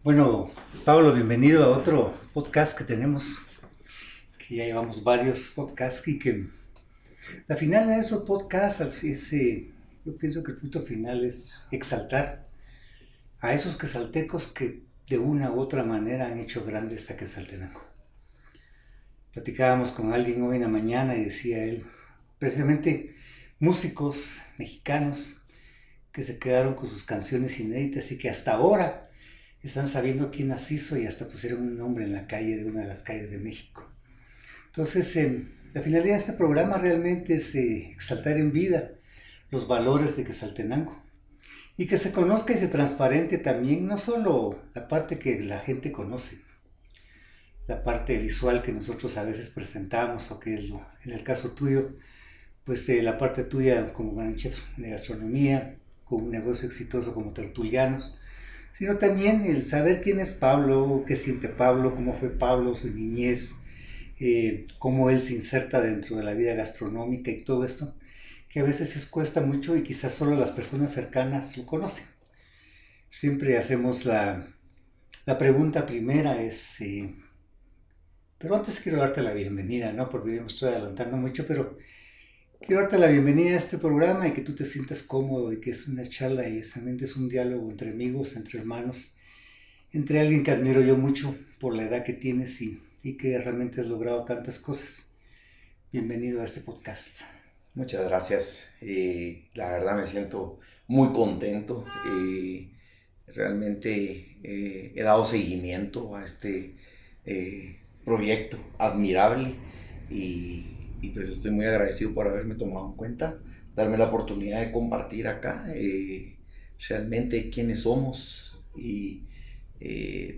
Bueno, Pablo, bienvenido a otro podcast que tenemos, que ya llevamos varios podcasts y que la final de esos podcasts, yo pienso que el punto final es exaltar a esos quetzaltecos que de una u otra manera han hecho grande esta Quetzaltenango. Platicábamos con alguien hoy en la mañana y decía él, precisamente músicos mexicanos que se quedaron con sus canciones inéditas y que hasta ahora están sabiendo quién las hizo y hasta pusieron un nombre en la calle de una de las calles de México. Entonces, la finalidad de este programa realmente es exaltar en vida los valores de Quetzaltenango y que se conozca y se transparente también no solo la parte que la gente conoce, la parte visual que nosotros a veces presentamos o que es en el caso tuyo, pues la parte tuya como gran chef de gastronomía, con un negocio exitoso como Tertulianos, sino también el saber quién es Pablo, qué siente Pablo, cómo fue Pablo, su niñez, cómo él se inserta dentro de la vida gastronómica y todo esto, que a veces cuesta mucho y quizás solo las personas cercanas lo conocen. Siempre hacemos la pregunta primera pero antes quiero darte la bienvenida, ¿no? Porque yo me estoy adelantando mucho, pero quiero darte la bienvenida a este programa y que tú te sientas cómodo y que es una charla y solamente es un diálogo entre amigos, entre hermanos, entre alguien que admiro yo mucho por la edad que tienes y que realmente has logrado tantas cosas. Bienvenido a este podcast. Muchas gracias. La verdad me siento muy contento. Realmente he dado seguimiento a este proyecto admirable y pues estoy muy agradecido por haberme tomado en cuenta, darme la oportunidad de compartir acá realmente quiénes somos y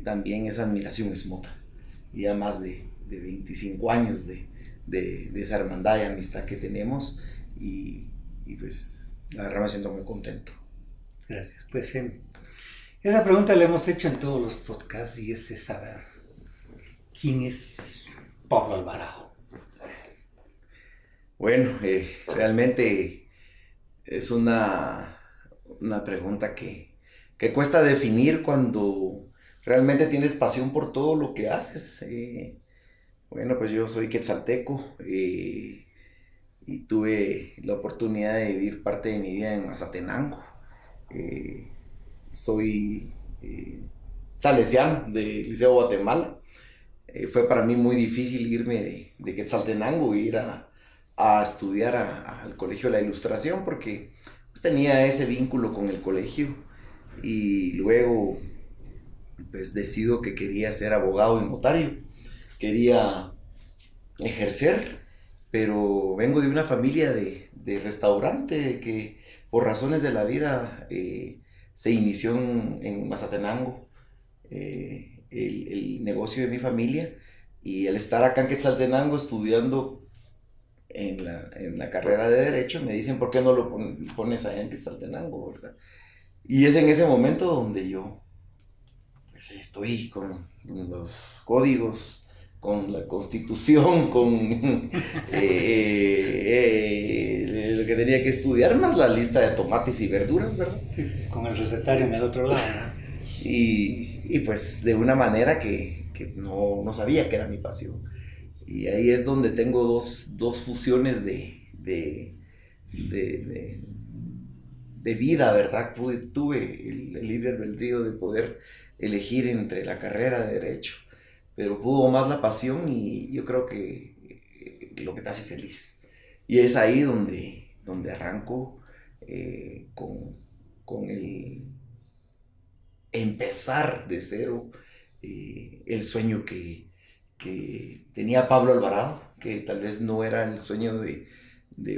también esa admiración es mutua. Ya más de 25 años de esa hermandad y amistad que tenemos y pues la verdad me siento muy contento. Gracias. Pues esa pregunta la hemos hecho en todos los podcasts y es esa, ¿quién es Pablo Alvarado? Bueno, realmente es una pregunta que cuesta definir cuando realmente tienes pasión por todo lo que haces. Bueno, pues yo soy quetzalteco y tuve la oportunidad de vivir parte de mi vida en Mazatenango. Eh, Soy salesiano del Liceo Guatemala. Fue para mí muy difícil irme de Quetzaltenango e ir a estudiar al Colegio de la Ilustración porque pues, tenía ese vínculo con el colegio y luego pues decido que quería ser abogado y notario, quería ejercer, pero vengo de una familia de restaurante que por razones de la vida se inició en Mazatenango el negocio de mi familia y al estar acá en Quetzaltenango estudiando en la carrera de Derecho me dicen ¿por qué no lo pones allá en Quetzaltenango, verdad? Y es en ese momento donde yo pues, estoy con los códigos, con la constitución, con lo que tenía que estudiar, más la lista de tomates y verduras, ¿verdad? Con el recetario en el otro lado, ¿no? Y pues de una manera que no sabía que era mi pasión. Y ahí es donde tengo dos fusiones de, de, de vida, ¿verdad? Tuve el libre albedrío de poder elegir entre la carrera de Derecho, pero pudo más la pasión y yo creo que lo que te hace feliz. Y es ahí donde arranco con el empezar de cero el sueño que tenía Pablo Alvarado, que tal vez no era el sueño de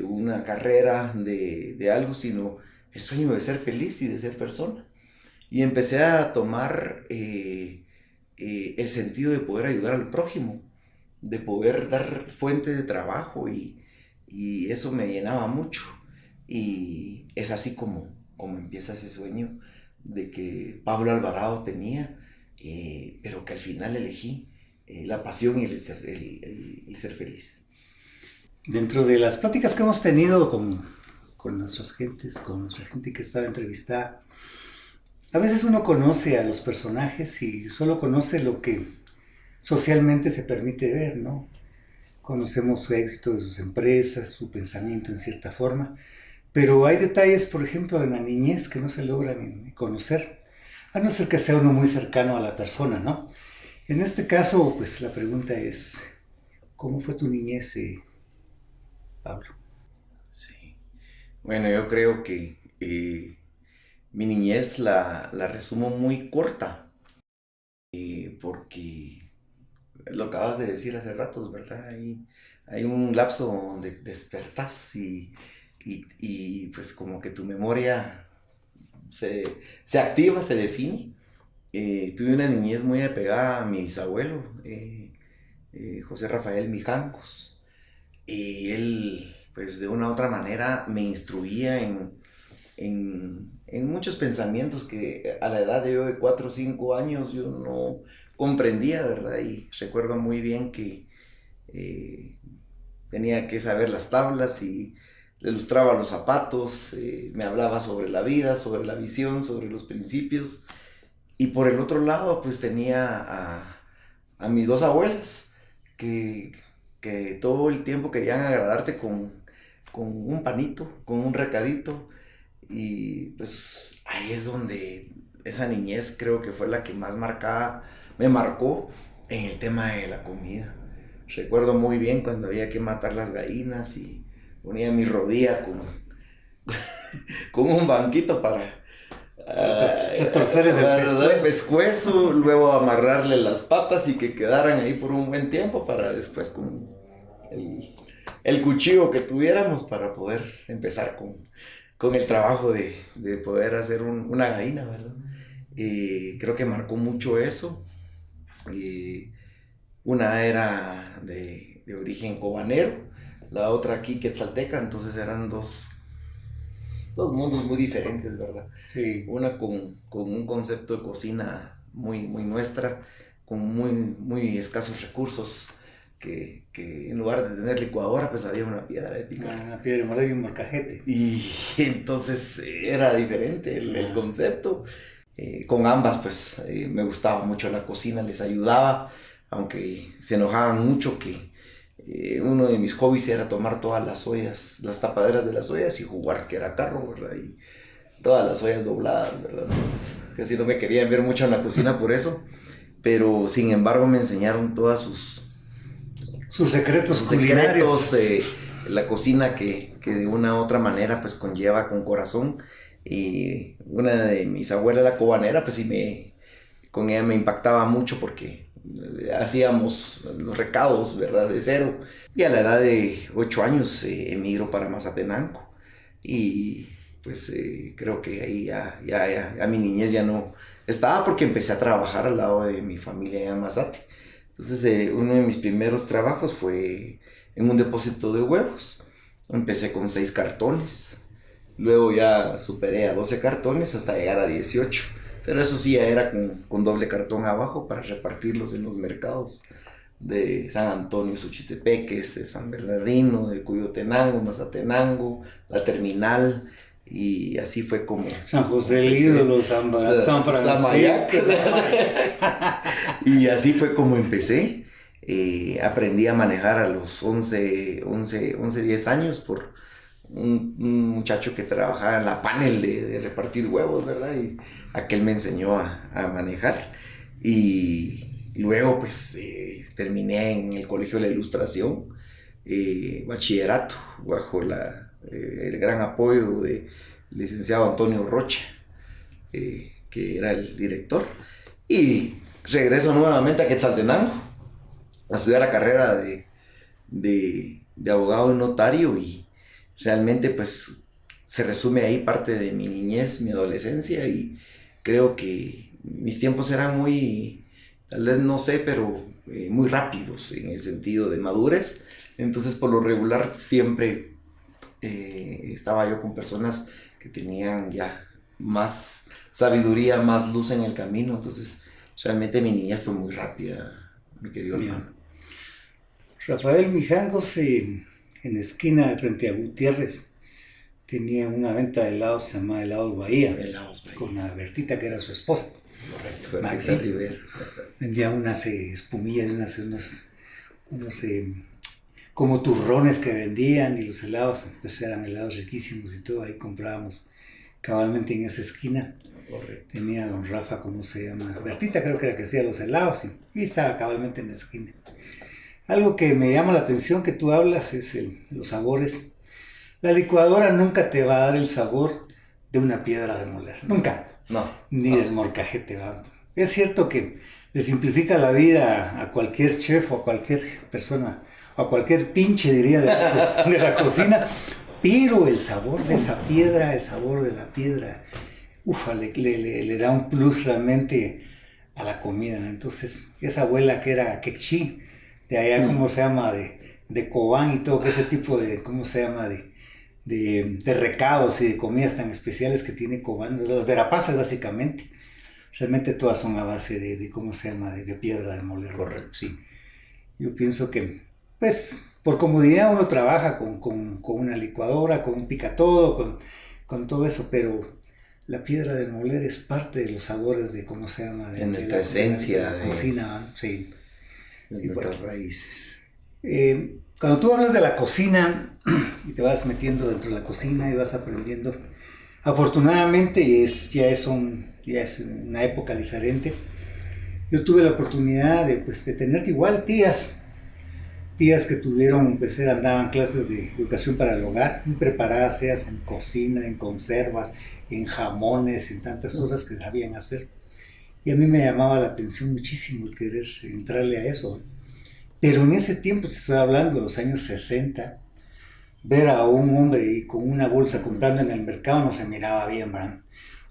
una carrera, de algo, sino el sueño de ser feliz y de ser persona. Y empecé a tomar el sentido de poder ayudar al prójimo, de poder dar fuente de trabajo y eso me llenaba mucho. Y es así como empieza ese sueño de que Pablo Alvarado tenía, pero que al final elegí la pasión y el ser feliz. Dentro de las pláticas que hemos tenido con nuestra gente que estaba entrevistada, A veces uno conoce a los personajes y solo conoce lo que socialmente se permite ver, ¿no? Conocemos su éxito de sus empresas, su pensamiento en cierta forma, pero hay detalles, por ejemplo, en la niñez que no se logran ni conocer, a no ser que sea uno muy cercano a la persona, ¿no? En este caso, pues la pregunta es, ¿cómo fue tu niñez, Pablo? Sí. Bueno, yo creo que mi niñez la resumo muy corta, porque lo acabas de decir hace ratos, ¿verdad? Hay un lapso donde despertás y pues como que tu memoria se activa, se define. Tuve una niñez muy apegada a mi bisabuelo, José Rafael Mijangos, y él pues de una u otra manera me instruía en muchos pensamientos que a la edad de yo de 4 o 5 años yo no comprendía, ¿verdad? Y recuerdo muy bien que eh, tenía que saber las tablas y le ilustraba los zapatos, me hablaba sobre la vida, sobre la visión, sobre los principios. Y por el otro lado, pues tenía a mis dos abuelas que, que todo el tiempo querían agradarte con un panito, con un recadito. Y pues ahí es donde esa niñez creo que fue la que más me marcó en el tema de la comida. Recuerdo muy bien cuando había que matar las gallinas y ponía mi rodilla con un banquito para Retorcerles el dar pescuezo. pescuezo, luego amarrarle las patas y que quedaran ahí por un buen tiempo para después con el, el cuchillo que tuviéramos para poder empezar con el trabajo de poder hacer una gallina, ¿verdad? Y creo que marcó mucho eso. Y una era de origen cobanero, la otra aquí quetzalteca, entonces eran dos mundos muy diferentes, ¿verdad? Sí. Una con un concepto de cocina muy nuestra, con muy escasos recursos, que en lugar de tener licuadora, pues había una piedra de picar. Una piedra de madera y un molcajete. Y entonces era diferente el concepto. Con ambas, pues me gustaba mucho la cocina, les ayudaba, aunque se enojaban mucho que uno de mis hobbies era tomar todas las ollas, las tapaderas de las ollas y jugar que era carro, ¿verdad? Y todas las ollas dobladas, ¿verdad? Entonces casi no me querían ver mucho en la cocina por eso, pero sin embargo me enseñaron todas Sus secretos sus culinarios. secretos, la cocina que de una u otra manera pues conlleva con corazón. Y una de mis abuelas, la cobanera, pues con ella me impactaba mucho porque hacíamos los recados, ¿verdad? De cero. Y a la edad de 8 años emigro para Mazatenango. Y pues creo que ahí ya mi niñez ya no estaba porque empecé a trabajar al lado de mi familia en Mazate. Entonces uno de mis primeros trabajos fue en un depósito de huevos. Empecé con 6 cartones. Luego ya superé a 12 cartones hasta llegar a 18. Pero eso sí, ya era con doble cartón abajo para repartirlos en los mercados de San Antonio, Suchitepeques, de San Bernardino, de Cuyotenango, Mazatenango, la terminal. Y así fue como San José el empecé. Ídolo, San Samayac. Francisco. Y así fue como empecé. Aprendí a manejar a los 10 años por un muchacho que trabajaba en la panel de repartir huevos, ¿verdad? Y aquel me enseñó a manejar. Y luego, pues, terminé en el Colegio de la Ilustración, bachillerato, bajo el gran apoyo del licenciado Antonio Rocha, que era el director. Y regreso nuevamente a Quetzaltenango a estudiar la carrera de abogado y notario y realmente pues se resume ahí parte de mi niñez, mi adolescencia y creo que mis tiempos eran tal vez no sé, pero muy rápidos en el sentido de madurez. Entonces por lo regular siempre estaba yo con personas que tenían ya más sabiduría, más luz en el camino. Entonces realmente mi niñez fue muy rápida, mi querido hermano. Rafael Mijangos, en la esquina frente a Gutiérrez, tenía una venta de helados, se llamaba Helados Bahía, Helados Bahía. con la Bertita, que era su esposa. Correcto, Maxi. Bertita Rivera. Vendía unas espumillas, unos como turrones que vendían, y los helados, pues eran helados riquísimos y todo. Ahí comprábamos cabalmente en esa esquina. Correcto. Tenía don Rafa, ¿cómo se llama? Bertita creo que era que hacía los helados, y estaba cabalmente en la esquina. Algo que me llama la atención que tú hablas es los sabores. La licuadora nunca te va a dar el sabor de una piedra de moler, nunca. No. Ni del molcajete, va. Es cierto que le simplifica la vida a cualquier chef o a cualquier persona, o a cualquier pinche, diría, de la cocina, pero el sabor de esa piedra, el sabor de la piedra, ufa, le da un plus realmente a la comida. Entonces, esa abuela que era quechí, de allá, ¿cómo se llama? De Cobán y todo, que ese tipo de, ¿cómo se llama? De recados y de comidas tan especiales que tiene Cobán, las verapaces básicamente. Realmente todas son a base de ¿cómo se llama? De piedra de moler. Correcto. Sí. Yo pienso que, pues, por comodidad uno trabaja con una licuadora, con un picatodo, con todo eso, pero la piedra de moler es parte de los sabores de, ¿cómo se llama? De nuestra esencia. De la cocina, sí. De Sí, nuestras bueno. raíces. Cuando tú hablas de la cocina y te vas metiendo dentro de la cocina y vas aprendiendo, afortunadamente ya es una época diferente. Yo tuve la oportunidad de tener igual tías que tuvieron, pues daban clases de educación para el hogar, muy preparadas ellas en cocina, en conservas, en jamones, en tantas cosas que sabían hacer. Y a mí me llamaba la atención muchísimo el querer entrarle a eso. Pero en ese tiempo, si estoy hablando de los años 60, ver a un hombre con una bolsa comprando en el mercado no se miraba bien, ¿verdad?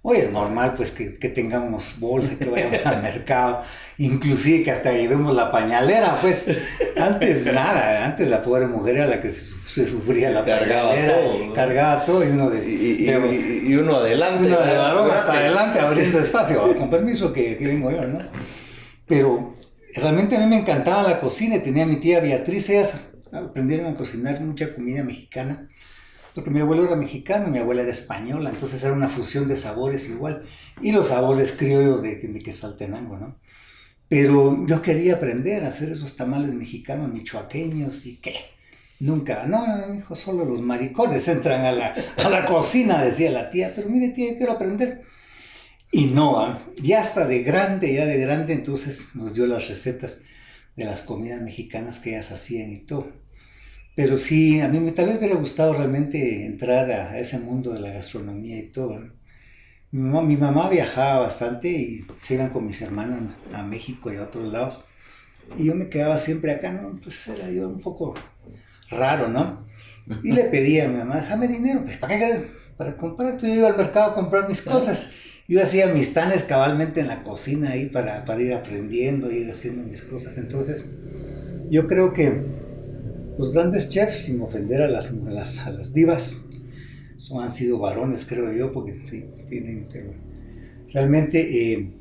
Hoy es normal pues que tengamos bolsa, que vayamos al mercado, inclusive que hasta llevemos la pañalera, pues. Antes nada, antes la pobre mujer era la que se sufría la pañalera, cargaba todo y uno y uno adelante. Uno de varón hasta adelante abriendo espacio, con permiso que vengo yo, ¿no? Pero realmente a mí me encantaba la cocina y tenía a mi tía Beatriz, ellas aprendieron a cocinar mucha comida mexicana, porque mi abuelo era mexicano, mi abuela era española, entonces era una fusión de sabores igual, y los sabores criollos de Quetzaltenango, ¿no? Pero yo quería aprender a hacer esos tamales mexicanos, michoaqueños, y ¿qué? Nunca, no, hijo, solo los maricones entran a la cocina, decía la tía, pero mire tía, yo quiero aprender. Y no, ya de grande, entonces nos dio las recetas de las comidas mexicanas que ellas hacían y todo. Pero sí, a mí tal vez me hubiera gustado realmente entrar a ese mundo de la gastronomía y todo, ¿no? Mi mamá viajaba bastante y se iban con mis hermanos a México y a otros lados. Y yo me quedaba siempre acá, ¿no? Pues era yo un poco raro, ¿no? Y le pedía a mi mamá, déjame dinero, pues, ¿para qué querés? Para comprar. Entonces yo iba al mercado a comprar mis cosas. Yo hacía mis tanes cabalmente en la cocina ahí para ir aprendiendo, ir haciendo mis cosas. Entonces, yo creo que los grandes chefs, sin ofender a las divas, han sido varones, creo yo, porque sí, tienen, pero realmente,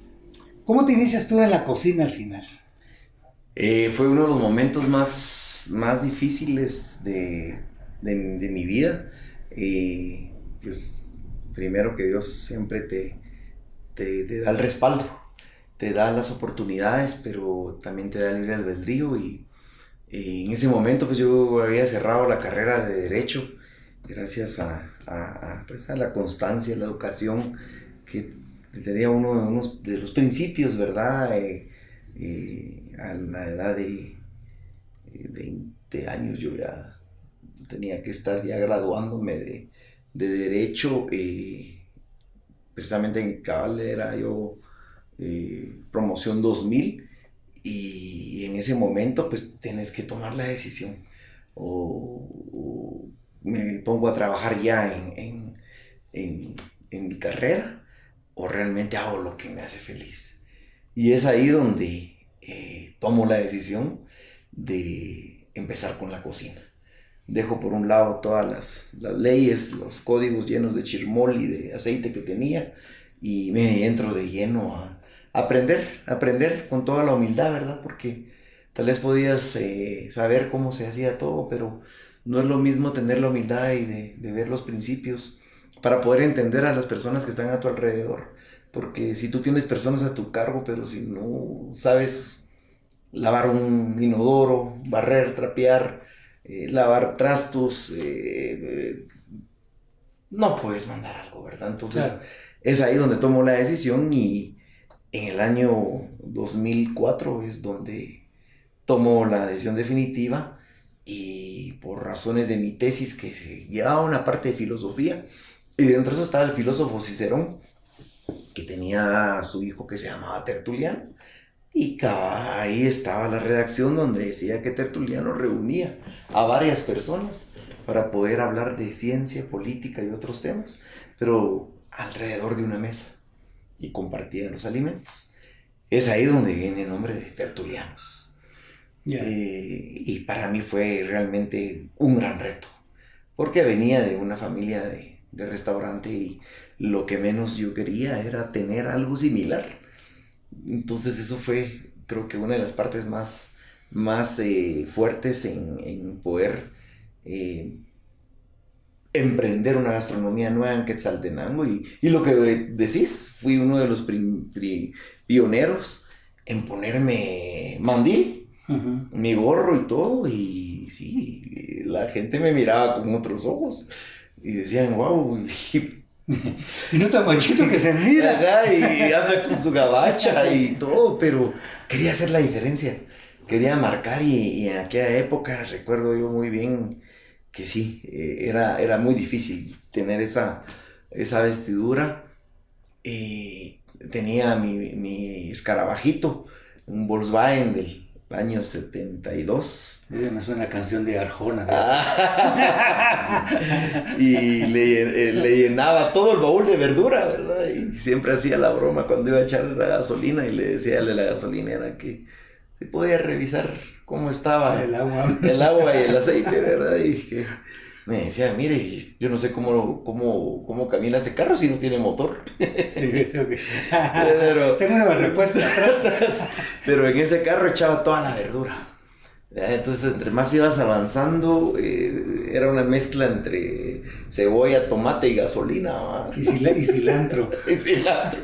¿cómo te inicias tú en la cocina al final? Fue uno de los momentos más difíciles de mi vida. Pues primero que Dios siempre te da el respaldo, te da las oportunidades, pero también te da el libre albedrío. Y en ese momento pues yo había cerrado la carrera de Derecho gracias pues, a la constancia, la educación que tenía uno de los principios, ¿verdad? A la edad de 20 años yo ya tenía que estar ya graduándome de Derecho. Precisamente en cabal era yo promoción 2000, y en ese momento pues tienes que tomar la decisión o me pongo a trabajar ya en mi carrera, o realmente hago lo que me hace feliz. Y es ahí donde tomo la decisión de empezar con la cocina. Dejo por un lado todas las leyes, los códigos llenos de chirmol y de aceite que tenía, y me entro de lleno a aprender con toda la humildad, ¿verdad? Porque tal vez podías saber cómo se hacía todo, pero no es lo mismo tener la humildad y de ver los principios para poder entender a las personas que están a tu alrededor. Porque si tú tienes personas a tu cargo, pero si no sabes lavar un inodoro, barrer, trapear, lavar trastos, no puedes mandar algo, ¿verdad? Entonces, claro, es ahí donde tomo la decisión y en el año 2004 es donde tomo la decisión definitiva y por razones de mi tesis que se llevaba una parte de filosofía y dentro de eso estaba el filósofo Cicerón que tenía a su hijo que se llamaba Tertuliano y ahí estaba la redacción donde decía que Tertuliano reunía a varias personas para poder hablar de ciencia, política y otros temas, pero alrededor de una mesa y compartían los alimentos. Es ahí donde viene el nombre de Tertulianos. Yeah. Y para mí fue realmente un gran reto, porque venía de una familia de restaurante y lo que menos yo quería era tener algo similar. Entonces eso fue, creo que una de las partes más fuertes en poder emprender una gastronomía nueva en Quetzaltenango y lo que decís, fui uno de los pioneros en ponerme mandil, mi gorro y todo, y sí, la gente me miraba con otros ojos y decían, wow, y no tan manchito que se mira. Ajá, y anda con su gabacha y todo, pero quería hacer la diferencia, quería marcar y en aquella época recuerdo yo muy bien que sí, era muy difícil tener esa vestidura. Tenía mi escarabajito, un Volkswagen del año 72. Me suena la canción de Arjona. Y le llenaba todo el baúl de verdura, ¿verdad? Y siempre hacía la broma cuando iba a echarle la gasolina y le decía a la gasolinera que se podía revisar cómo estaba el agua y el aceite, ¿verdad? Y que me decía, mire, yo no sé cómo camina este carro si no tiene motor. Sí, eso que... Tengo una respuesta atrás. Pero en ese carro echaba toda la verdura. Entonces, entre más ibas avanzando, era una mezcla entre cebolla, tomate y gasolina. ¿Va? Y cilantro. Y cilantro.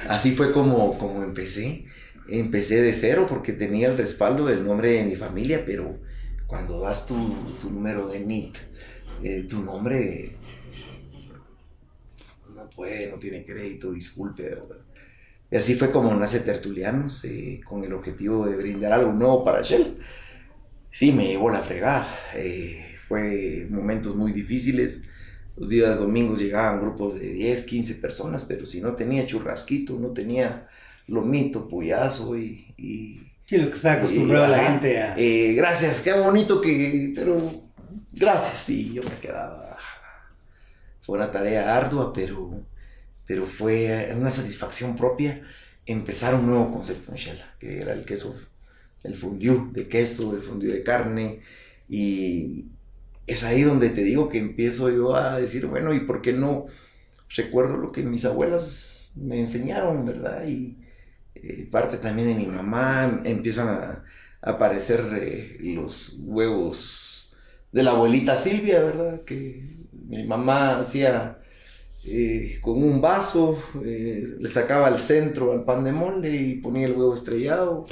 Así fue como empecé. Empecé de cero porque tenía el respaldo del nombre de mi familia, pero cuando das tu número de NIT, tu nombre no tiene crédito, disculpe, ¿verdad? Y así fue como nace Tertulianos, con el objetivo de brindar algo nuevo para Shell. Sí, me llevó la fregada, fue momentos muy difíciles. Los días domingos llegaban grupos de 10, 15 personas, pero si no tenía churrasquito, no tenía lomito, puyazo y sí, lo que está acostumbrado la gente a... gracias, qué bonito pero gracias, sí, yo me quedaba. Fue una tarea ardua, pero fue una satisfacción propia empezar un nuevo concepto en Shell, que era el queso, el fondue de queso, el fondue de carne, y es ahí donde te digo que empiezo yo a decir, bueno, ¿y por qué no? Recuerdo lo que mis abuelas me enseñaron, ¿verdad? Y parte también de mi mamá, empiezan a aparecer los huevos de la abuelita Silvia, ¿verdad? Que mi mamá hacía con un vaso, le sacaba al centro al pan de mole y ponía el huevo estrellado.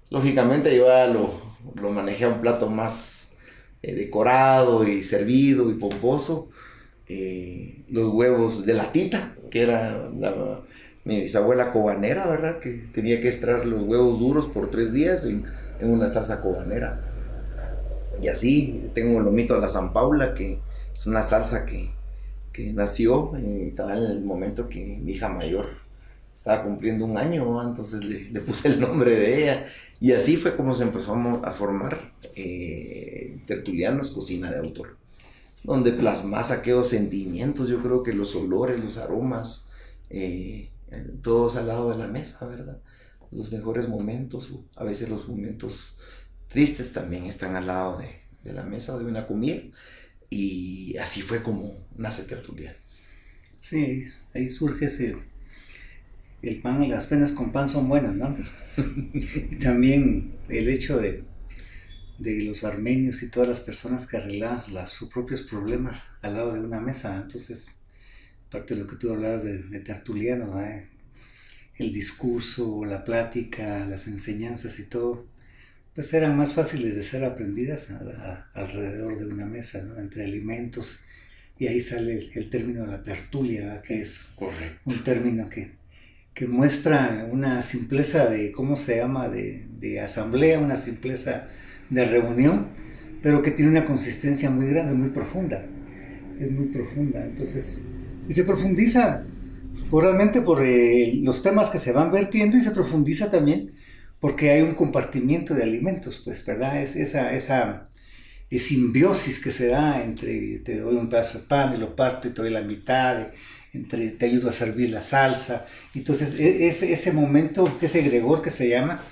Lógicamente yo ya lo manejé a un plato más decorado y servido y pomposo. Los huevos de la tita, que era mi bisabuela cobanera, ¿verdad? Que tenía que extraer los huevos duros por 3 días en una salsa cobanera. Y así tengo el lomito a la San Paula, que es una salsa que nació en el momento que mi hija mayor estaba cumpliendo 1 año, ¿no? Entonces le puse el nombre de ella. Y así fue como se empezó a formar Tertulianos, cocina de autor, donde plasmas aquellos sentimientos, yo creo que los olores, los aromas, todos al lado de la mesa, ¿verdad? Los mejores momentos, o a veces los momentos tristes también están al lado de la mesa de una comida. Y así fue como nace Tertulianos. Sí, ahí surge el pan, las penas con pan son buenas, ¿no? Y también el hecho de de los armenios y todas las personas que arreglaban sus propios problemas al lado de una mesa. Entonces, parte de lo que tú hablabas de Tertuliano, ¿verdad? El discurso, la plática, las enseñanzas y todo, pues eran más fáciles de ser aprendidas alrededor de una mesa, ¿no? Entre alimentos, y ahí sale el término de la tertulia, ¿verdad? Que es Correcto. un término que muestra una simpleza de, ¿cómo se llama?, de asamblea, una simpleza de reunión, pero que tiene una consistencia muy grande, muy profunda. Es muy profunda, entonces, y se profundiza realmente por los temas que se van vertiendo, y se profundiza también porque hay un compartimiento de alimentos, pues, ¿verdad? Es esa simbiosis que se da entre te doy un pedazo de pan y lo parto y te doy la mitad, entre te ayudo a servir la salsa. Entonces, ese momento, ese egregor que se llama,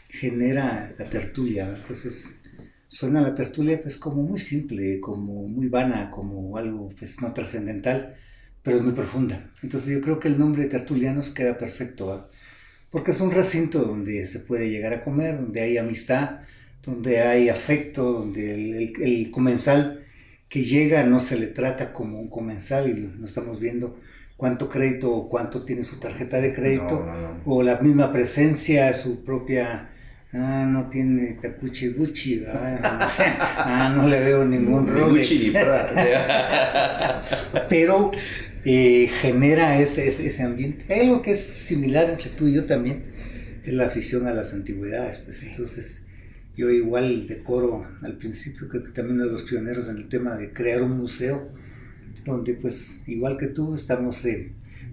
genera la tertulia. Entonces, suena la tertulia pues como muy simple, como muy vana, como algo pues no trascendental, pero es muy profunda. Entonces yo creo que el nombre de Tertulianos queda perfecto, ¿va? Porque es un recinto donde se puede llegar a comer, donde hay amistad, donde hay afecto, donde el comensal que llega no se le trata como un comensal, y no estamos viendo cuánto crédito o cuánto tiene su tarjeta de crédito, No. o la misma presencia, su propia... no tiene Takuchi Gucci, o sea, no le veo ningún Rolex. Pero genera ese ambiente. Hay algo que es similar entre tú y yo también, es la afición a las antigüedades. Pues sí. Entonces, yo igual decoro al principio, creo que también uno de los pioneros en el tema de crear un museo, donde pues, igual que tú, estamos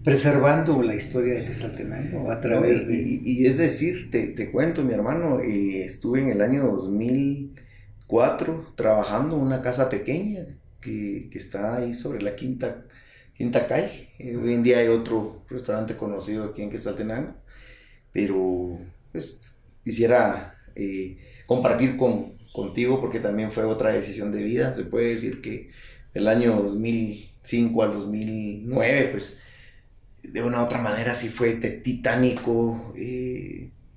preservando la historia de Quetzaltenango a través de... Y es decir, te cuento, mi hermano, estuve en el año 2004 trabajando en una casa pequeña que está ahí sobre la quinta calle. Hoy en día hay otro restaurante conocido aquí en Quetzaltenango, pero pues quisiera compartir contigo, porque también fue otra decisión de vida. Se puede decir que del año 2005 al 2009, pues de una u otra manera sí fue titánico,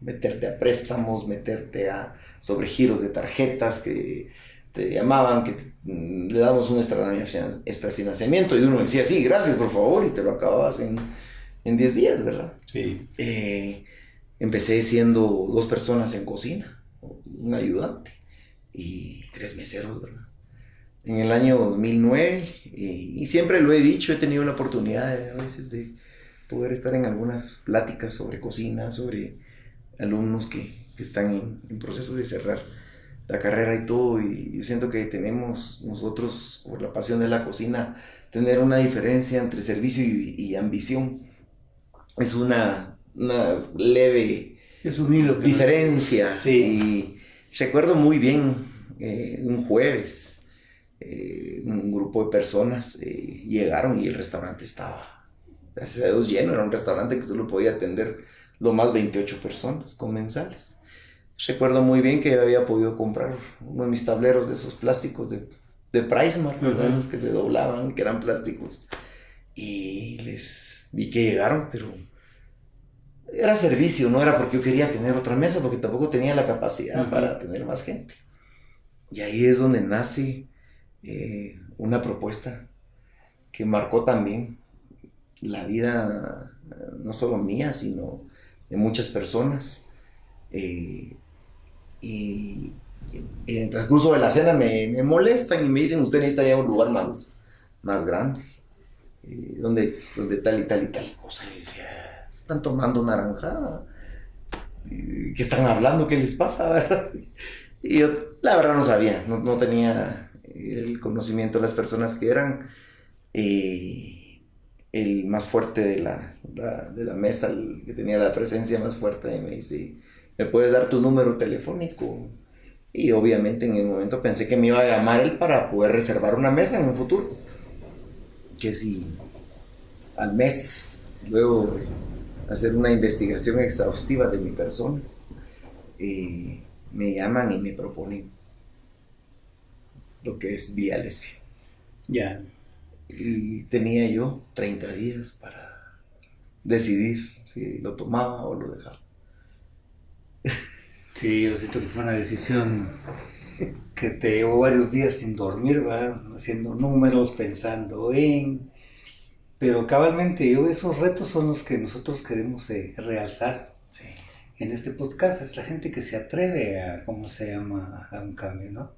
meterte a préstamos, meterte a sobregiros de tarjetas que te llamaban, que le damos un extrafinanciamiento, y uno decía, sí, gracias, por favor, y te lo acababas en 10 días, ¿verdad? Sí. Empecé siendo 2 personas en cocina, un ayudante y 3 meseros, ¿verdad? En el año 2009, y siempre lo he dicho, he tenido la oportunidad a veces de poder estar en algunas pláticas sobre cocina, sobre alumnos que están en proceso de cerrar la carrera y todo, y yo siento que tenemos nosotros, por la pasión de la cocina, tener una diferencia entre servicio y ambición. Es una leve es un hilo diferencia. Sí. Y recuerdo muy bien un jueves, un grupo de personas llegaron y el restaurante estaba, gracias a Dios, lleno. Era un restaurante que solo podía atender lo más 28 personas comensales. Recuerdo muy bien que yo había podido comprar uno de mis tableros de esos plásticos de PriceMart, ¿verdad? Esos que se doblaban, que eran plásticos. Y les vi que llegaron, pero era servicio, no era porque yo quería tener otra mesa, porque tampoco tenía la capacidad para tener más gente. Y ahí es donde nace una propuesta que marcó también la vida, no solo mía, sino de muchas personas. Y en el transcurso de la cena me molestan y me dicen, usted necesita ya un lugar más grande, donde tal y tal y tal cosa. Y decía, están tomando naranjada, ¿qué están hablando? ¿Qué les pasa? ¿Verdad? Y yo la verdad no sabía, no tenía el conocimiento de las personas que eran. El más fuerte de la mesa, el que tenía la presencia más fuerte, me dice, ¿me puedes dar tu número telefónico? Y obviamente en el momento pensé que me iba a llamar él para poder reservar una mesa en un futuro. Que si al mes, luego de hacer una investigación exhaustiva de mi persona, me llaman y me proponen lo que es Vía Lesbia. Ya. Y tenía yo 30 días para decidir si lo tomaba o lo dejaba. Sí, yo siento que fue una decisión que te llevó varios días sin dormir, ¿verdad? Haciendo números, pensando en... Pero cabalmente esos retos son los que nosotros queremos realzar Sí. en este podcast. Es la gente que se atreve a, ¿cómo se llama?, a un cambio, ¿no?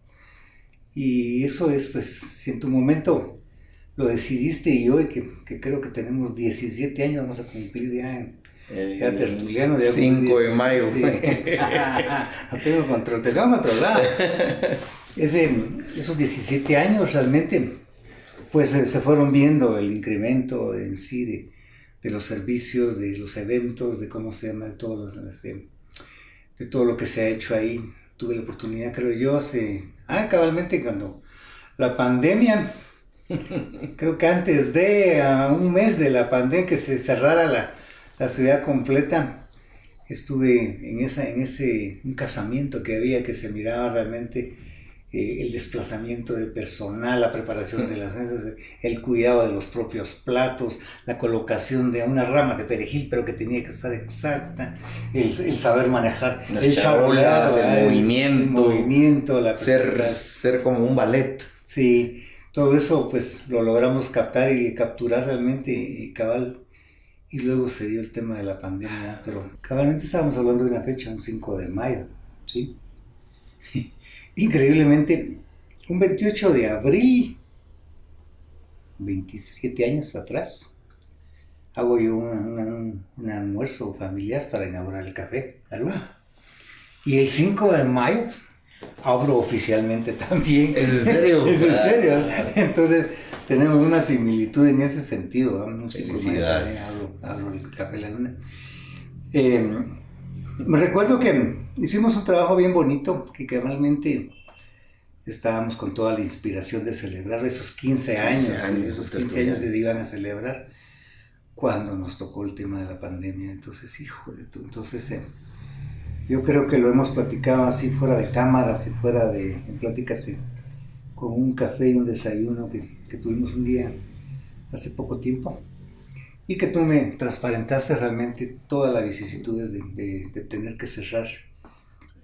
Y eso es, pues, si en tu momento lo decidiste y hoy que creo que tenemos 17 años, vamos a cumplir ya tertuliano. 5 de mayo. Sí. Tengo control, te tengo controlado. Esos 17 años realmente, pues se fueron viendo el incremento en sí de los servicios, de los eventos, de cómo se llama, de todo lo que se ha hecho ahí. Tuve la oportunidad, creo yo, cabalmente cuando la pandemia, creo que antes de un mes de la pandemia que se cerrara la ciudad completa, estuve en un casamiento que había, que se miraba realmente el desplazamiento de personal, la preparación de las mesas, el cuidado de los propios platos, la colocación de una rama de perejil, pero que tenía que estar exacta, el saber manejar las el charolas, charolado, el movimiento, la ser como un ballet. Sí, todo eso pues lo logramos captar y capturar realmente cabal. Y luego se dio el tema de la pandemia, pero cabalmente estábamos hablando de una fecha, un 5 de mayo, ¿sí? Increíblemente, un 28 de abril, 27 años atrás, hago yo un almuerzo familiar para inaugurar el café, La Luna. Y el 5 de mayo abro oficialmente también. ¿Es en serio? Es en serio. Entonces tenemos una similitud en ese sentido. Felicidades. Abro el Café La Luna. Me recuerdo que hicimos un trabajo bien bonito, que cabalmente estábamos con toda la inspiración de celebrar esos 15 años. Esos 15 años se iban a celebrar cuando nos tocó el tema de la pandemia. Entonces, híjole tú, yo creo que lo hemos platicado así fuera de cámara, así fuera en pláticas con un café y un desayuno que tuvimos un día hace poco tiempo, y que tú me transparentaste realmente todas las vicisitudes de tener que cerrar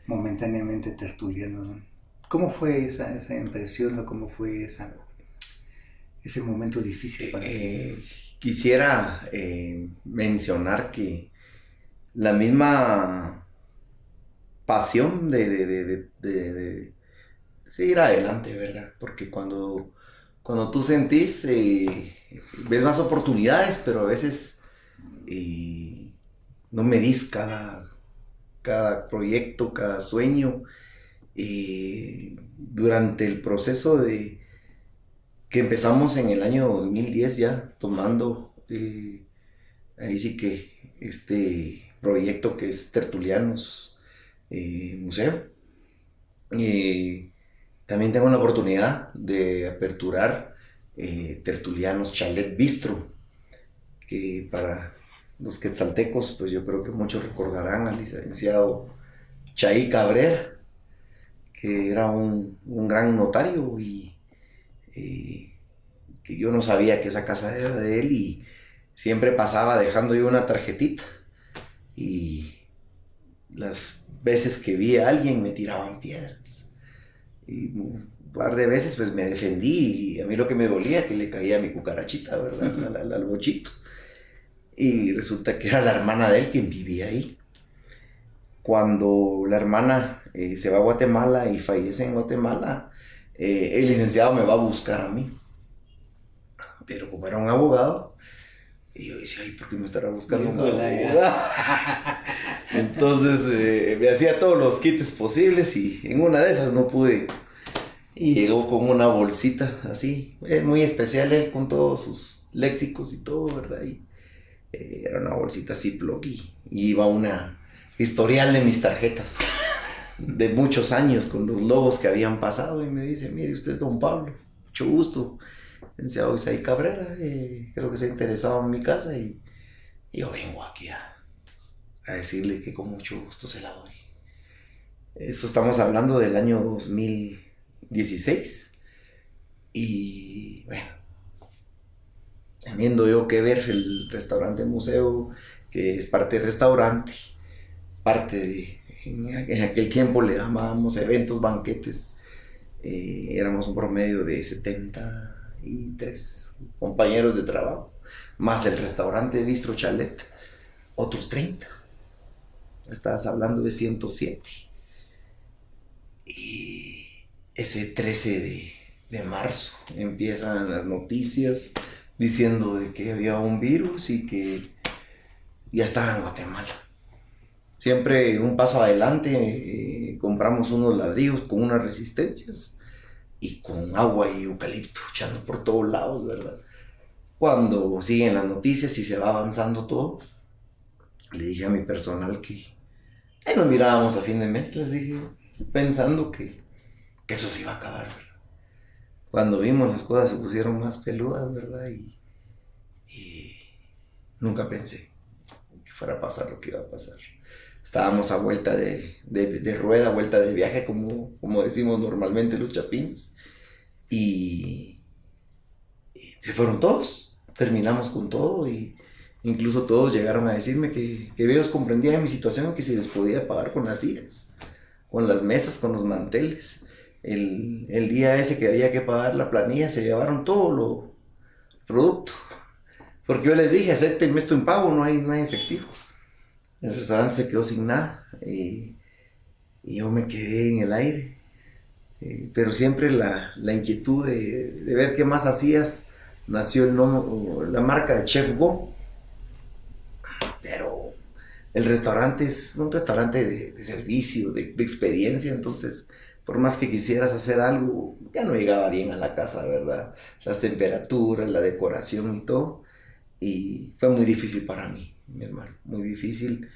momentáneamente Tertuliano, ¿no? ¿Cómo fue esa impresión o cómo fue ese momento difícil para ti? Quisiera mencionar que la misma pasión de seguir adelante, ¿verdad? Porque cuando tú sentís, ves más oportunidades, pero a veces no medís cada proyecto, cada sueño. Durante el proceso de que empezamos en el año 2010 ya tamando ahí sí que este proyecto que es Tertulianos Museo. También tengo la oportunidad de aperturar Tertulianos Chalet Bistro, que para los quetzaltecos, pues yo creo que muchos recordarán al licenciado Chay Cabrera, que era un gran notario y que yo no sabía que esa casa era de él, y siempre pasaba dejando yo una tarjetita, y las veces que vi a alguien me tiraban piedras, y un par de veces pues me defendí, y a mí lo que me dolía que le caía mi cucarachita, ¿verdad? al bochito, y resulta que era la hermana de él quien vivía ahí. Cuando la hermana se va a Guatemala y fallece en Guatemala, el licenciado me va a buscar a mí. Pero como era un abogado, y yo decía, ay, ¿por qué me estará buscando un abogado? Entonces me hacía todos los quites posibles, y en una de esas no pude. Y llegó con una bolsita así, muy especial él, con todos sus léxicos y todo, ¿verdad? Y era una bolsita Ziploc, y iba una historial de mis tarjetas de muchos años con los logos que habían pasado, y me dice, mire, usted es don Pablo, mucho gusto, licenciado Isaí Cabrera, creo que se ha interesado en mi casa, y yo vengo aquí a decirle que con mucho gusto se la doy. Esto estamos hablando del año 2016, y bueno, teniendo yo que ver el restaurante museo, que es parte del restaurante, parte de, en aquel tiempo le llamábamos eventos, banquetes, Éramos un promedio de 73 compañeros de trabajo, más el restaurante Bistro Chalet, otros 30. Estabas hablando de 107. Y ese 13 de marzo empiezan las noticias diciendo de que había un virus y que ya estaba en Guatemala. Siempre un paso adelante, compramos unos ladrillos con unas resistencias y con agua y eucalipto echando por todos lados, ¿verdad? Cuando siguen las noticias y se va avanzando todo, le dije a mi personal que ahí nos mirábamos a fin de mes, les dije, pensando que eso se iba a acabar, ¿verdad? Cuando vimos las cosas se pusieron más peludas, ¿verdad? Y nunca pensé que fuera a pasar lo que iba a pasar. Estábamos a vuelta de rueda, vuelta de viaje, como decimos normalmente los chapines. Y se fueron todos, terminamos con todo y incluso todos llegaron a decirme que ellos comprendían mi situación, que si les podía pagar con las sillas, con las mesas, con los manteles. El día ese que había que pagar la planilla se llevaron todo lo producto. Porque yo les dije, acéptenme esto en pago, no hay efectivo. El restaurante se quedó sin nada y yo me quedé en el aire. Pero siempre la inquietud de ver qué más hacías, nació la marca de Chef Go. Pero el restaurante es un restaurante de servicio, de experiencia, entonces por más que quisieras hacer algo, ya no llegaba bien a la casa, ¿verdad? Las temperaturas, la decoración y todo. Y fue muy difícil para mí, mi hermano, muy difícil.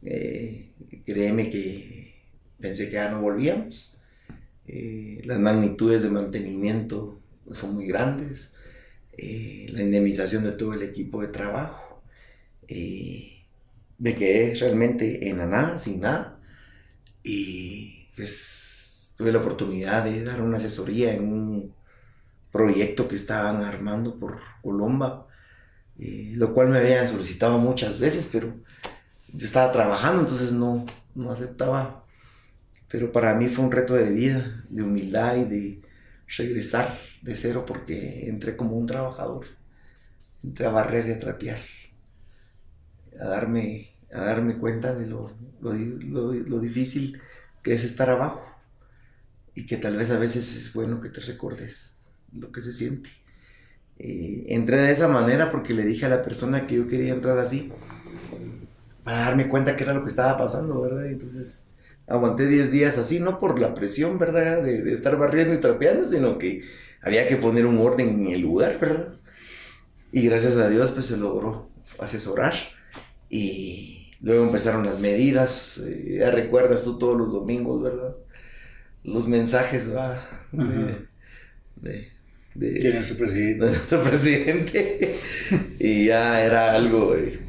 Créeme que pensé que ya no volvíamos. Las magnitudes de mantenimiento son muy grandes. La indemnización de todo el equipo de trabajo. Me quedé realmente en la nada, sin nada. Y pues tuve la oportunidad de dar una asesoría en un proyecto que estaban armando por Colomba, lo cual me habían solicitado muchas veces, pero yo estaba trabajando, entonces no aceptaba. Pero para mí fue un reto de vida, de humildad y de regresar de cero, porque entré como un trabajador, entré a barrer y a trapear, a darme cuenta de lo difícil que es estar abajo y que tal vez a veces es bueno que te recordes lo que se siente. Entré de esa manera porque le dije a la persona que yo quería entrar así para darme cuenta qué era lo que estaba pasando, ¿verdad? Entonces aguanté 10 días así, no por la presión, ¿verdad? De estar barriendo y trapeando, sino que había que poner un orden en el lugar, ¿verdad? Y gracias a Dios pues se logró asesorar y luego empezaron las medidas. Ya recuerdas tú todos los domingos, ¿verdad? Los mensajes, ¿va? De nuestro presidente. De nuestro presidente. Y ya era algo de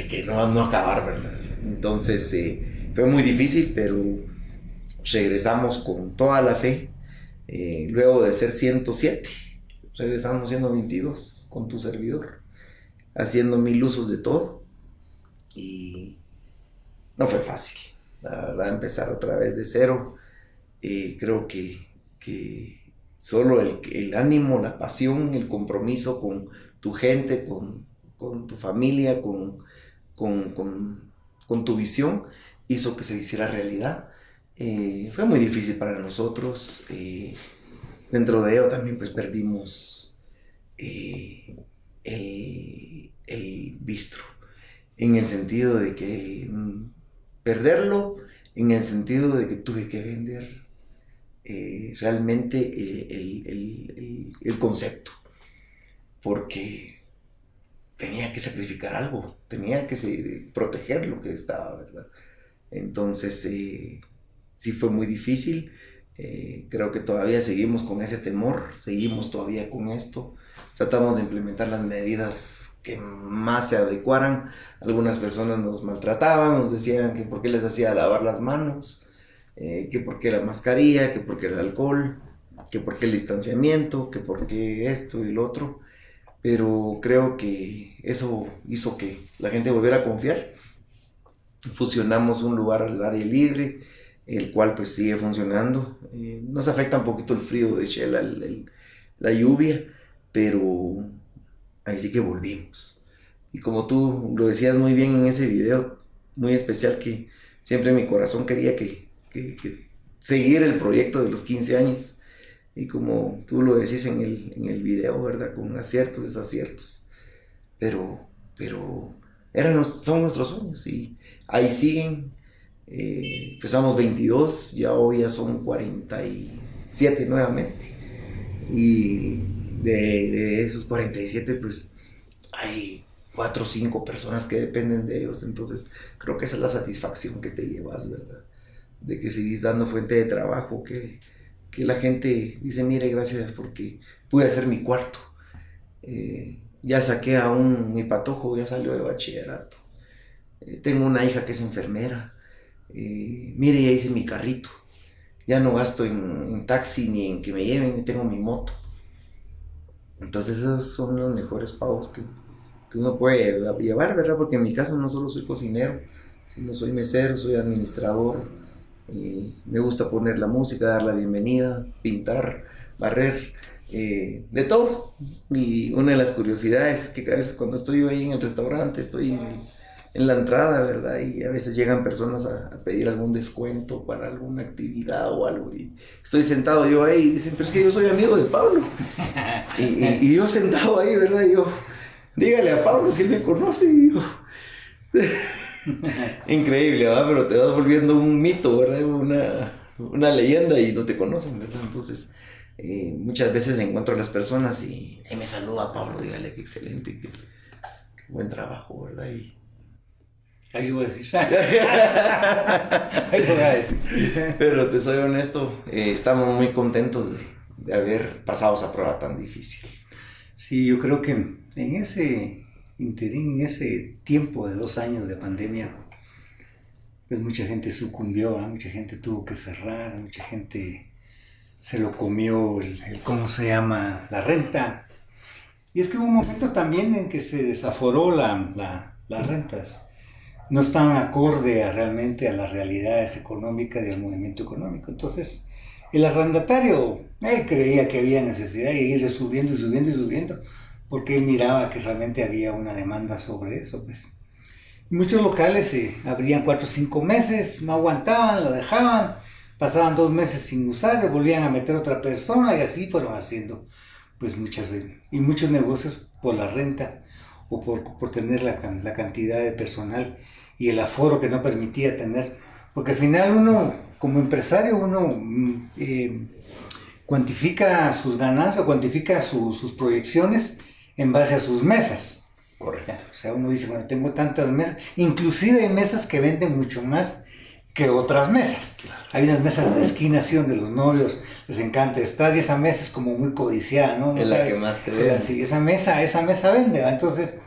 que no acabar, ¿verdad? Entonces fue muy difícil, pero regresamos con toda la fe. Luego de ser 107, regresamos siendo 22 con tu servidor, haciendo 1000 usos de todo. Y no fue fácil, la verdad, empezar otra vez de cero. Creo que solo el ánimo, la pasión, el compromiso con tu gente, con tu familia, con tu visión, hizo que se hiciera realidad. Fue muy difícil para nosotros. Dentro de ello también pues perdimos el bistro, en el sentido de que perderlo, en el sentido de que tuve que vender realmente el concepto, porque tenía que sacrificar algo, tenía que proteger lo que estaba, ¿verdad? Entonces sí fue muy difícil. Creo que todavía seguimos con ese temor, seguimos todavía con esto, tratamos de implementar las medidas que más se adecuaran. Algunas personas nos maltrataban, nos decían que por qué les hacía lavar las manos, que por qué la mascarilla, que por qué el alcohol, que por qué el distanciamiento, que por qué esto y lo otro. Pero creo que eso hizo que la gente volviera a confiar. Fusionamos un lugar al aire libre, el cual pues sigue funcionando. Nos afecta un poquito el frío de Shela, la lluvia, pero ahí sí que volvimos. Y como tú lo decías muy bien en ese video, muy especial, que siempre mi corazón quería que seguir el proyecto de los 15 años. Y como tú lo decís en el video, ¿verdad? Con aciertos, desaciertos. Pero son nuestros sueños y ahí siguen. Empezamos 22, ya hoy ya son 47 nuevamente. Y de esos 47, pues hay 4 o 5 personas que dependen de ellos. Entonces creo que esa es la satisfacción que te llevas, ¿verdad? De que seguís dando fuente de trabajo, que la gente dice, mire, gracias porque pude hacer mi cuarto. Ya saqué mi patojo, ya salió de bachillerato. Tengo una hija que es enfermera. Mire, ya hice mi carrito. Ya no gasto en taxi ni en que me lleven, tengo mi moto. Entonces esos son los mejores pagos que uno puede llevar, ¿verdad? Porque en mi caso no solo soy cocinero, sino soy mesero, soy administrador. Me gusta poner la música, dar la bienvenida, pintar, barrer, de todo. Y una de las curiosidades es que a veces cuando estoy yo ahí en el restaurante, estoy en la entrada, ¿verdad? Y a veces llegan personas a pedir algún descuento para alguna actividad o algo. Y estoy sentado yo ahí y dicen, pero es que yo soy amigo de Pablo. Y yo sentado ahí, ¿verdad? Y yo, dígale a Pablo si él me conoce. Y yo, increíble, ¿verdad? Pero te vas volviendo un mito, ¿verdad? Una leyenda y no te conocen, ¿verdad? Entonces, muchas veces encuentro a las personas y me saluda Pablo, dígale que excelente, que buen trabajo, ¿verdad? Y ahí voy a decir. Ahí voy a decir. Pero te soy honesto, estamos muy contentos de haber pasado esa prueba tan difícil. Sí, yo creo que en ese interín, en ese tiempo de 2 años de pandemia, pues mucha gente sucumbió, ¿eh? Mucha gente tuvo que cerrar, mucha gente se lo comió ¿cómo se llama? La renta. Y es que hubo un momento también en que se desaforó las rentas. No estaban acorde realmente a las realidades económicas y al movimiento económico. Entonces, el arrendatario, él creía que había necesidad de ir subiendo y subiendo y subiendo, porque él miraba que realmente había una demanda sobre eso, pues. Y muchos locales se abrían 4 o 5 meses, no aguantaban, la dejaban, pasaban 2 meses sin usar, volvían a meter otra persona y así fueron haciendo, pues muchos negocios por la renta o por tener la cantidad de personal y el aforo que no permitía tener, porque al final uno, como empresario, uno cuantifica sus ganancias, cuantifica sus proyecciones en base a sus mesas. Correcto. O sea, uno dice, bueno, tengo tantas mesas, inclusive hay mesas que venden mucho más que otras mesas. Claro. Hay unas mesas de esquinación donde los novios les encanta estar y esa mesa es como muy codiciada, ¿no? Es la que más te vende. Sí, esa mesa vende, ¿va? Entonces,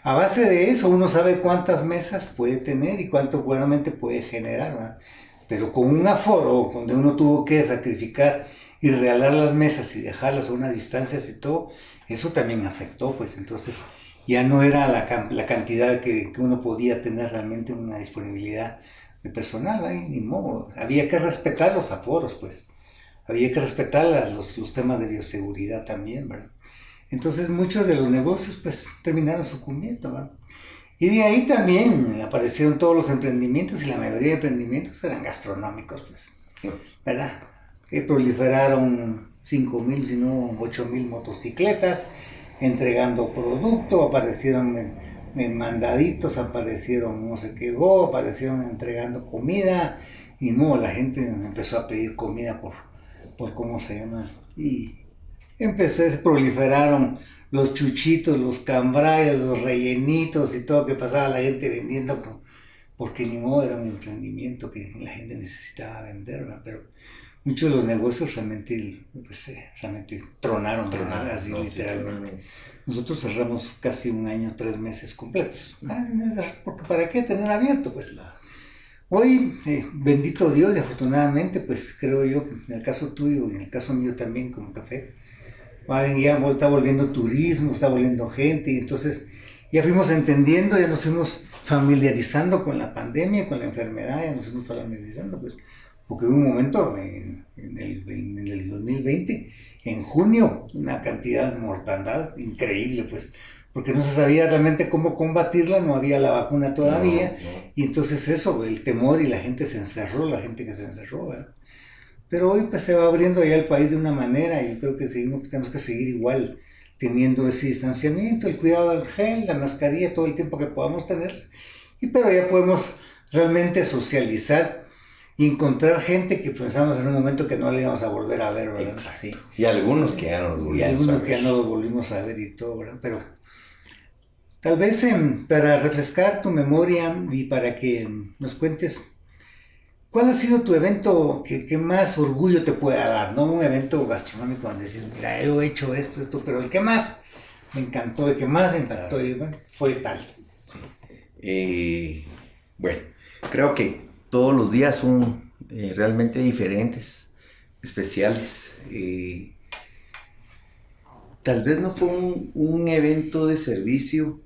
a base de eso uno sabe cuántas mesas puede tener y cuánto buenamente puede generar, ¿va? Pero con un aforo donde uno tuvo que sacrificar y regalar las mesas y dejarlas a unas distancias y todo, eso también afectó, pues entonces ya no era la cantidad que uno podía tener realmente una disponibilidad de personal, ¿eh? Ni modo, había que respetar los aforos, pues, había que respetar los temas de bioseguridad también, ¿verdad? Entonces muchos de los negocios pues terminaron sucumbiendo, ¿verdad? Y de ahí también aparecieron todos los emprendimientos y la mayoría de emprendimientos eran gastronómicos, pues, ¿verdad? Proliferaron 5,000, si no 8,000 motocicletas entregando producto, aparecieron mandaditos, aparecieron no sé qué, aparecieron entregando comida y no, la gente empezó a pedir comida por ¿cómo se llama? Y proliferaron los chuchitos, los cambrayos, los rellenitos y todo que pasaba la gente vendiendo, porque ni modo, era un emprendimiento que la gente necesitaba vender, ¿verdad? Pero muchos de los negocios realmente tronaron, así no, literalmente. Sí, nosotros cerramos casi 1 año, 3 meses completos, porque ¿para qué tener abierto? Pues hoy, bendito Dios y afortunadamente, pues creo yo que en el caso tuyo y en el caso mío también como café, ya está volviendo turismo, está volviendo gente y entonces ya fuimos entendiendo, ya nos fuimos familiarizando con la pandemia, con la enfermedad, ya nos fuimos familiarizando, pues porque hubo un momento en el 2020, en junio, una cantidad de mortandad increíble, pues, porque no se sabía realmente cómo combatirla, no había la vacuna todavía, y entonces eso, el temor y la gente se encerró, la gente que se encerró, ¿verdad? Pero hoy pues se va abriendo ya el país de una manera y creo que tenemos que seguir igual teniendo ese distanciamiento, el cuidado del gel, la mascarilla, todo el tiempo que podamos tener, pero ya podemos realmente socializar y encontrar gente que pensamos en un momento que no le íbamos a volver a ver, ¿verdad? Sí. Y algunos que ya no los volvimos a ver. Y algunos que ya no los volvimos a ver y todo, ¿verdad? Pero tal vez para refrescar tu memoria y para que nos cuentes, ¿cuál ha sido tu evento que más orgullo te pueda dar? No un evento gastronómico donde dices, mira, yo he hecho esto, pero el que más me encantó, el que más me impactó, y bueno, fue tal. Sí. Bueno, creo que todos los días son realmente diferentes, especiales. Tal vez no fue un evento de servicio,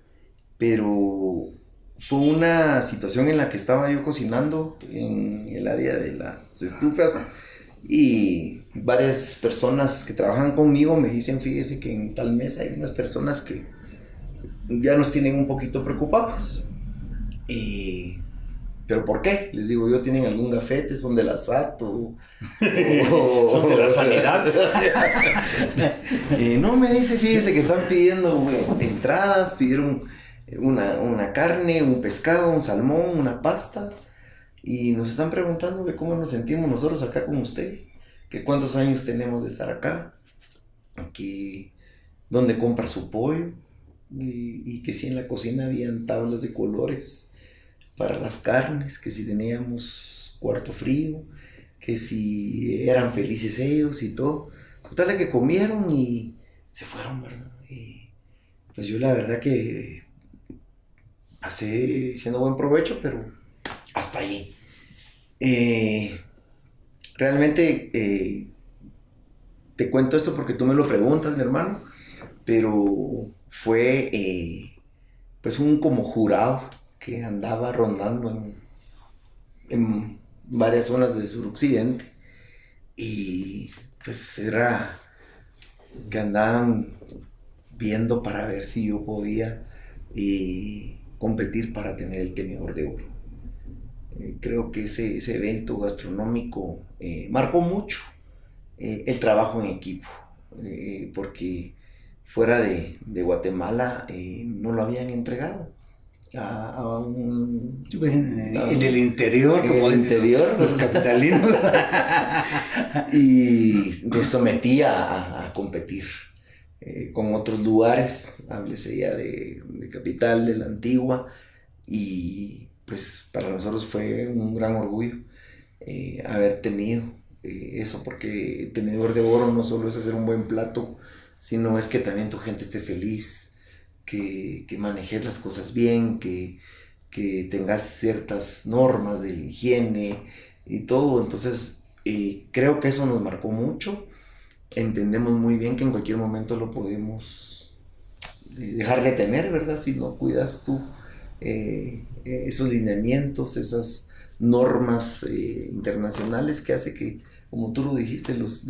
pero fue una situación en la que estaba yo cocinando en el área de las estufas y varias personas que trabajan conmigo me dicen, fíjese que en tal mesa hay unas personas que ya nos tienen un poquito preocupados. ¿Pero por qué? Les digo yo, ¿tienen algún gafete? ¿Son de la SAT? ¿Son de la sanidad? No, me dice, fíjese que están pidiendo entradas, pidieron una carne, un pescado, un salmón, una pasta, y nos están preguntando que cómo nos sentimos nosotros acá con usted, que cuántos años tenemos de estar acá, que dónde compra su pollo, y que si en la cocina habían tablas de colores para las carnes, que si teníamos cuarto frío, que si eran felices ellos y todo. Total de que comieron y se fueron, ¿verdad? Y pues yo la verdad que pasé siendo buen provecho, pero hasta ahí. Realmente te cuento esto porque tú me lo preguntas, mi hermano, pero fue pues un como jurado que andaba rondando en varias zonas del suroccidente y pues era que andaban viendo para ver si yo podía competir para tener el tenedor de oro. Creo que ese evento gastronómico marcó mucho el trabajo en equipo, porque fuera de Guatemala no lo habían entregado. En el interior, como en el interior, los capitalinos. Y me sometía a competir con otros lugares, háblese ya de capital, de la antigua, y pues para nosotros fue un gran orgullo haber tenido eso, porque el tenedor de oro no solo es hacer un buen plato, sino es que también tu gente esté feliz, que manejes las cosas bien, que tengas ciertas normas de la higiene y todo. Entonces creo que eso nos marcó mucho. Entendemos muy bien que en cualquier momento lo podemos dejar de tener, ¿verdad? Si no cuidas tú esos lineamientos, esas normas internacionales que hace que, como tú lo dijiste, los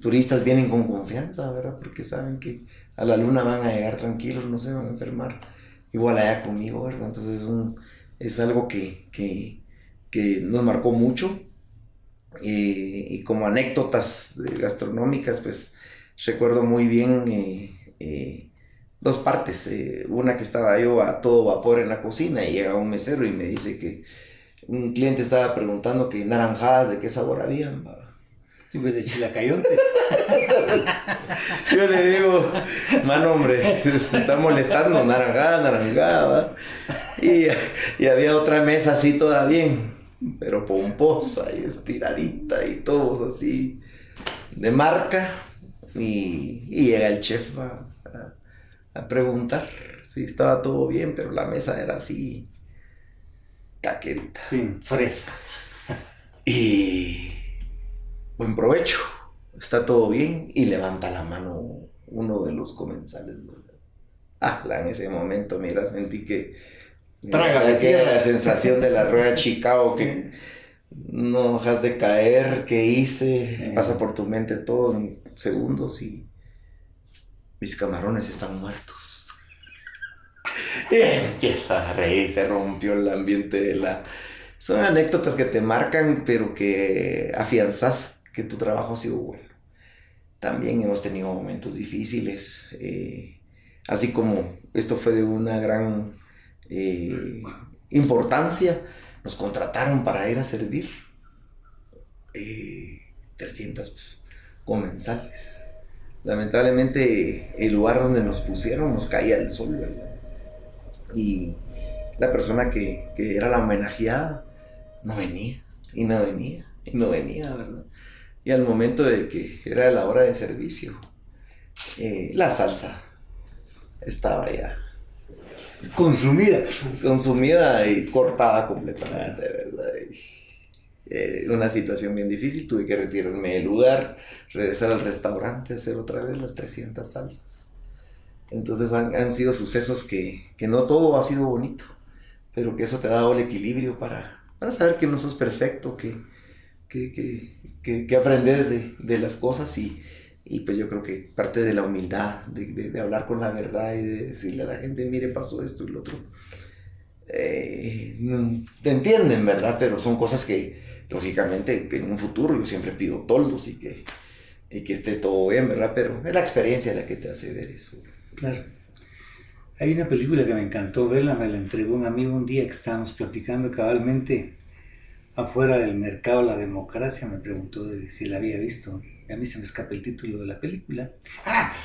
turistas vienen con confianza, ¿verdad? Porque saben que a la luna van a llegar tranquilos, no se van a enfermar. Igual allá conmigo, ¿verdad? Entonces es algo que nos marcó mucho. Y como anécdotas gastronómicas, pues recuerdo muy bien dos partes. Una que estaba yo a todo vapor en la cocina y llega un mesero y me dice que un cliente estaba preguntando que naranjadas de qué sabor habían. Sí, pues de chilacayote. Yo le digo, mano, hombre, se está molestando, naranjada. Y había otra mesa así toda bien, pero pomposa y estiradita y todos así de marca. Y llega el chef a preguntar si estaba todo bien, pero la mesa era así, caquerita. Sí, fresa. Y buen provecho, está todo bien, y levanta la mano uno de los comensales. En ese momento, mira, sentí que Trágame que era la sensación de la rueda de Chicago, que no dejas de caer, ¿qué hice? Pasa por tu mente todo en segundos y mis camarones están muertos. Y empieza a reír, se rompió el ambiente de la... Son anécdotas que te marcan, pero que afianzas que tu trabajo ha sido bueno. También hemos tenido momentos difíciles, así como esto fue de una gran importancia, nos contrataron para ir a servir 300 comensales. Lamentablemente el lugar donde nos pusieron nos caía el sol, ¿verdad? Y la persona que era la homenajeada no venía, y no venía, y no venía, ¿verdad? Y al momento de que era la hora de servicio, la salsa estaba ya consumida y cortada completamente, ¿verdad? Una situación bien difícil, tuve que retirarme del lugar, regresar al restaurante, hacer otra vez las 300 salsas. Entonces han sido sucesos que no todo ha sido bonito, pero que eso te ha dado el equilibrio para saber que no sos perfecto, que aprendes de las cosas y pues yo creo que parte de la humildad, de hablar con la verdad y de decirle a la gente, mire, pasó esto y lo otro. Te entienden, ¿verdad? Pero son cosas que, lógicamente, en un futuro yo siempre pido toldos y que esté todo bien, ¿verdad? Pero es la experiencia la que te hace ver eso. Claro. Hay una película que me encantó verla, me la entregó un amigo un día que estábamos platicando cabalmente afuera del mercado La Democracia, me preguntó si la había visto. Y a mí se me escapa el título de la película.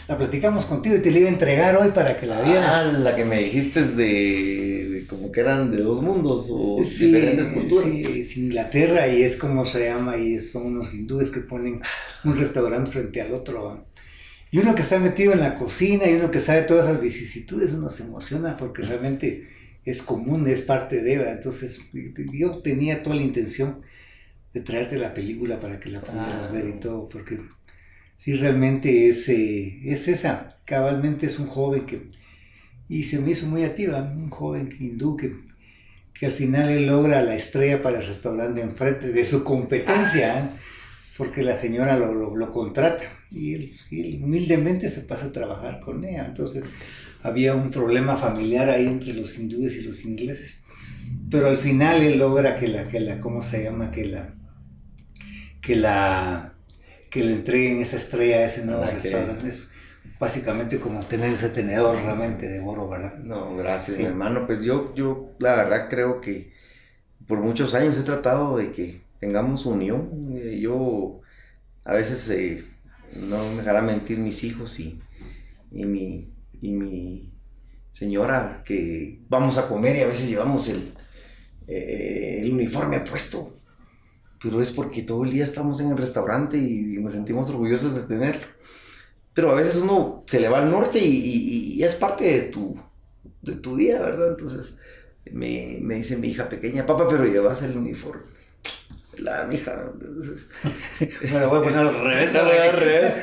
La platicamos contigo y te la iba a entregar hoy para que la vieras. La que me dijiste es de como que eran de dos mundos o diferentes culturas. Sí, es Inglaterra y es como se llama, y son unos hindúes que ponen un restaurante frente al otro. Y uno que está metido en la cocina y uno que sabe todas esas vicisitudes, uno se emociona porque realmente es común, es parte de, ¿verdad? Entonces yo tenía toda la intención de traerte la película para que la pudieras ver y todo, porque sí, realmente es esa, cabalmente es un joven y se me hizo muy activa, un joven hindú que al final él logra la estrella para el restaurante enfrente de su competencia, porque la señora lo contrata y él humildemente se pasa a trabajar con ella. Entonces había un problema familiar ahí entre los hindúes y los ingleses, pero al final él logra que le entreguen esa estrella a ese nuevo restaurante. Es básicamente como tener ese tenedor realmente de oro, ¿verdad? No, gracias, sí, mi hermano. Pues yo la verdad creo que por muchos años he tratado de que tengamos unión. Yo a veces no me dejará mentir mis hijos y mi señora, que vamos a comer y a veces llevamos el uniforme puesto, pero es porque todo el día estamos en el restaurante y nos sentimos orgullosos de tenerlo. Pero a veces uno se le va al norte y es parte de tu día, ¿verdad? Entonces me dice mi hija pequeña, papá, pero llevas el uniforme. La mija, entonces... Sí, me lo voy a poner al revés.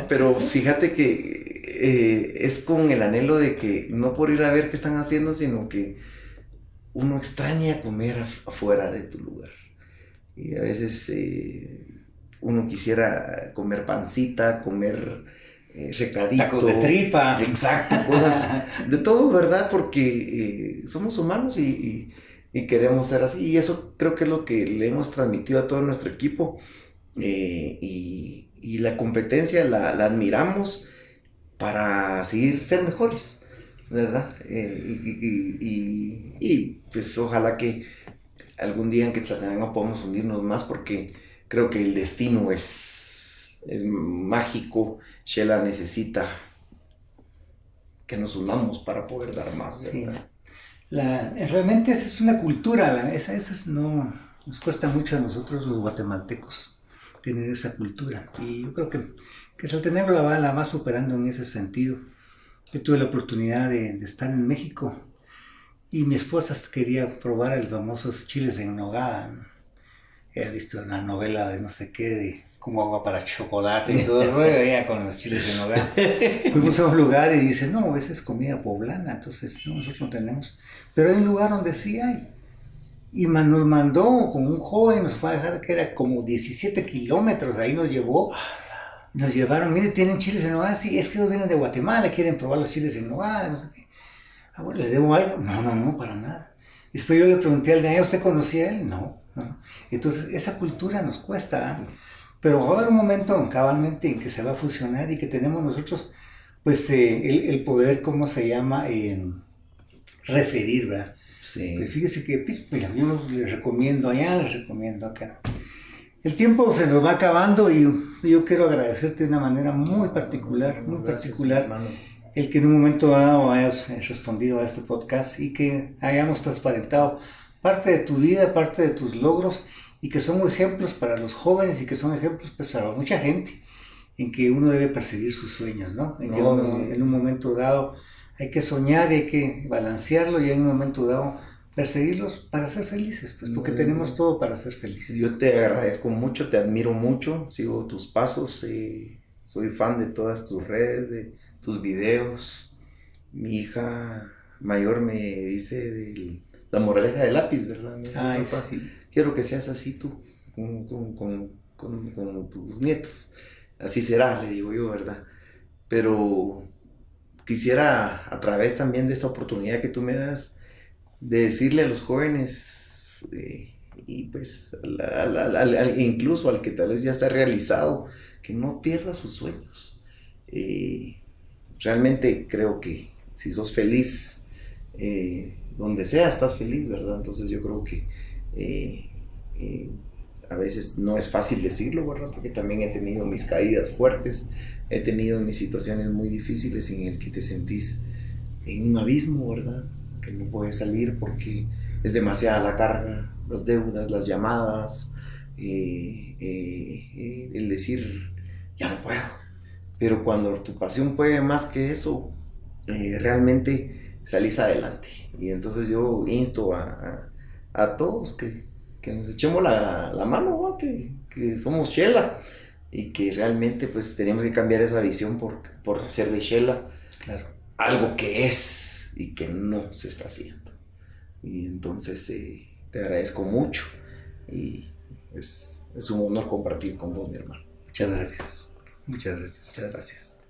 Pero fíjate que es con el anhelo de que no por ir a ver qué están haciendo, sino que uno extraña comer afuera de tu lugar. Y a veces uno quisiera comer pancita, comer recadito. Tacos de tripa. Exacto, cosas de todo, ¿verdad? Porque somos humanos y queremos ser así. Y eso creo que es lo que le hemos transmitido a todo nuestro equipo. Y la competencia la admiramos para seguir ser mejores, ¿verdad? Y pues ojalá que algún día en Quetzaltenango podamos unirnos más, porque creo que el destino es mágico. Xela necesita que nos unamos para poder dar más, ¿verdad? Sí. Realmente esa es una cultura, esa no nos cuesta mucho a nosotros los guatemaltecos tener esa cultura, y yo creo que Quetzaltenango la va superando en ese sentido. Yo tuve la oportunidad de estar en México y mi esposa quería probar el famosos chiles en nogada. Ella ha visto una novela de no sé qué, de como agua para chocolate y todo el rollo, ella con los chiles en nogada. Fuimos a un lugar y dice, no, esa es comida poblana, entonces no, nosotros no tenemos. Pero hay un lugar donde sí hay. y nos mandó con un joven, nos fue a dejar que era como 17 kilómetros, ahí nos llevó, nos llevaron, mire, tienen chiles en nogada, sí, es que ellos vienen de Guatemala, quieren probar los chiles en nogada, no sé qué. Ah, bueno, ¿le debo algo? No, para nada. Después yo le pregunté al de allá, ¿usted conocía a él? No. Entonces, esa cultura nos cuesta, ¿eh? Pero va a haber un momento cabalmente en que se va a fusionar y que tenemos nosotros, pues, el poder, ¿cómo se llama? Referir, ¿verdad? Sí. Pues fíjese que, pues, mira, yo les recomiendo allá, les recomiendo acá. El tiempo se nos va acabando y yo quiero agradecerte de una manera muy particular, muy Gracias, particular, hermano. el que en un momento dado hayas respondido a este podcast y que hayamos transparentado parte de tu vida, parte de tus logros y que son ejemplos para los jóvenes y que son ejemplos pues, para mucha gente en que uno debe perseguir sus sueños, ¿no? En que uno en un momento dado hay que soñar y hay que balancearlo y en un momento dado perseguirlos para ser felices, pues porque tenemos todo para ser felices. Yo te agradezco mucho, te admiro mucho, sigo tus pasos, soy fan de todas tus redes, de tus videos. Mi hija mayor me dice la moraleja del lápiz, ¿verdad? Me dice, Ay, papá, sí. quiero que seas así tú, con tus nietos. Así será, le digo yo, ¿verdad? Pero quisiera, a través también de esta oportunidad que tú me das, de decirle a los jóvenes, y pues incluso al que tal vez ya está realizado, que no pierda sus sueños. Realmente creo que si sos feliz, donde sea estás feliz, ¿verdad? Entonces yo creo que eh, eh, a veces no es fácil decirlo, ¿verdad? Porque también he tenido mis caídas fuertes, he tenido mis situaciones muy difíciles en el que te sentís en un abismo, ¿verdad? Que no puedes salir porque es demasiada la carga, las deudas, las llamadas, el decir, ya no puedo. Pero cuando tu pasión puede más que eso, realmente salís adelante. Y entonces yo insto a todos que nos echemos la mano, ¿no? Que somos Shela y que realmente pues tenemos que cambiar esa visión por hacer de Shela, Claro, algo que es y que no se está haciendo. Y entonces te agradezco mucho y es un honor compartir con vos, mi hermano. muchas gracias. Muchas gracias. Muchas gracias.